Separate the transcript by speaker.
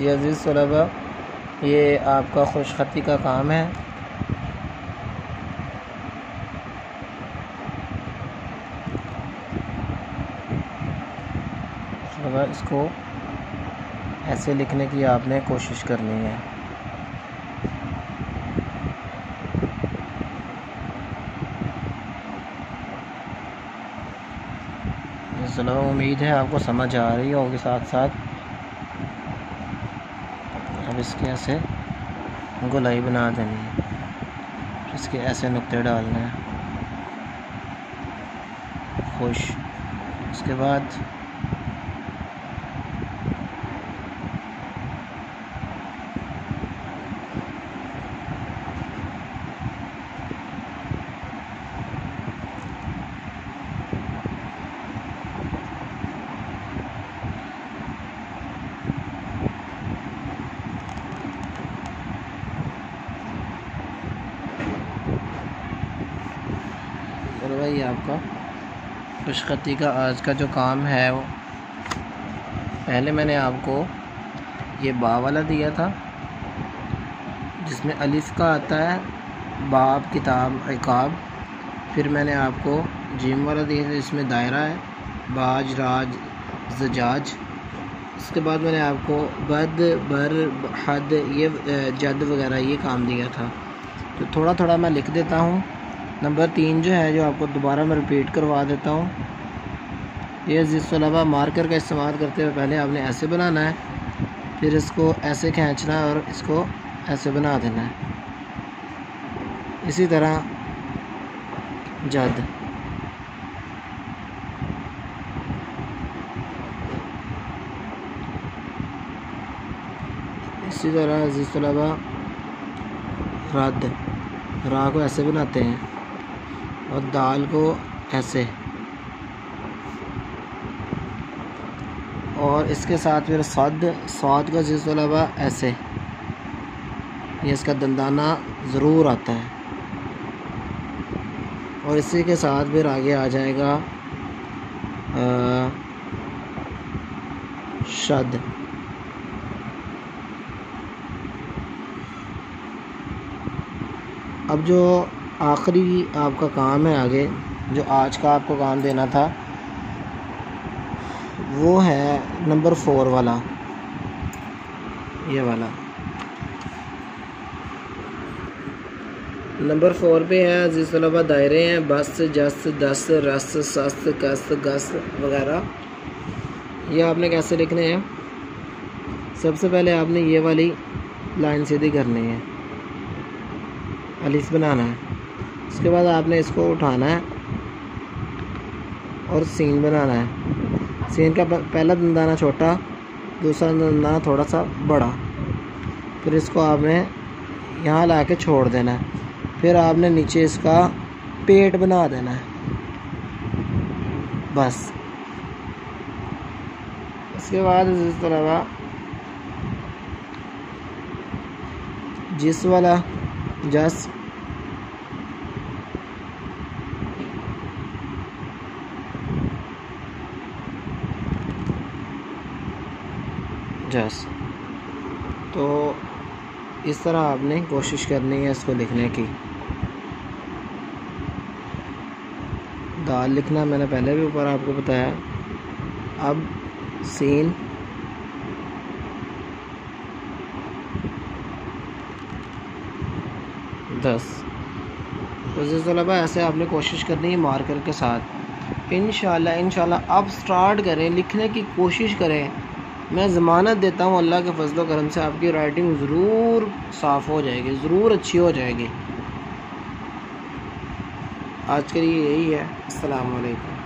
Speaker 1: जी अज़ीज़ तलबा, ये आपका खुशखती का काम है। तलबा, इसको ऐसे लिखने की आपने कोशिश करनी है। तलबा, उम्मीद है आपको समझ आ रही होगी साथ साथ। अब इसके ऐसे गोलाई बना देनी है, इसके ऐसे नुक्ते डालने हैं। खुश। उसके बाद और वही आपका खुशखती का आज का जो काम है, वो पहले मैंने आपको ये बा वाला दिया था जिसमें अलिफ का आता है, बाब किताब इकाब। फिर मैंने आपको जीम वाला दिया था जिसमें दायरा है, बाज राज जजाज। उसके बाद मैंने आपको बद बर हद ये जद वगैरह ये काम दिया था। तो थोड़ा थोड़ा मैं लिख देता हूँ। नंबर 3 जो है, जो आपको दोबारा मैं रिपीट करवा देता हूँ। ये अज़ीज़ तलबा, मार्कर का इस्तेमाल करते हुए पहले आपने ऐसे बनाना है, फिर इसको ऐसे खींचना है और इसको ऐसे बना देना है। इसी तरह जद, इसी तरह अज़ीज़ तलबा रद, रा को ऐसे बनाते हैं और दाल को ऐसे, और इसके साथ फिर सद, सौद का अज़ीज़ तलबा ऐसे, ये इसका दंदाना ज़रूर आता है। और इसी के साथ फिर आगे आ जाएगा शद। अब जो आखिरी आपका काम है आगे, जो आज का आपको काम देना था, वो है नंबर 4 वाला, ये वाला। नंबर 4 पे है अज़ीज़ तलबा दायरे हैं, बस जस दस रस सस कस गस वगैरह। ये आपने कैसे लिखने हैं? सबसे पहले आपने ये वाली लाइन सीधी करनी है, अलिफ बनाना है। उसके बाद आपने इसको उठाना है और सीन बनाना है। सीन का पहला दंदाना छोटा, दूसरा दंदाना थोड़ा सा बड़ा। फिर इसको आपने यहाँ ला के छोड़ देना है। फिर आपने नीचे इसका पेट बना देना है, बस। इसके बाद इस तरह जिस वाला जस, जस। तो इस तरह आपने कोशिश करनी है इसको लिखने की। दाल लिखना मैंने पहले भी ऊपर आपको बताया। अब सीन, दस। तो इस तलबा ऐसे आपने कोशिश करनी है मार्कर के साथ। इंशाल्लाह आप स्टार्ट करें, लिखने की कोशिश करें। मैं ज़मानत देता हूँ अल्लाह के फजल करम से आपकी राइटिंग ज़रूर साफ़ हो जाएगी, ज़रूर अच्छी हो जाएगी। आज के लिए यही है। अस्सलाम वालेकुम।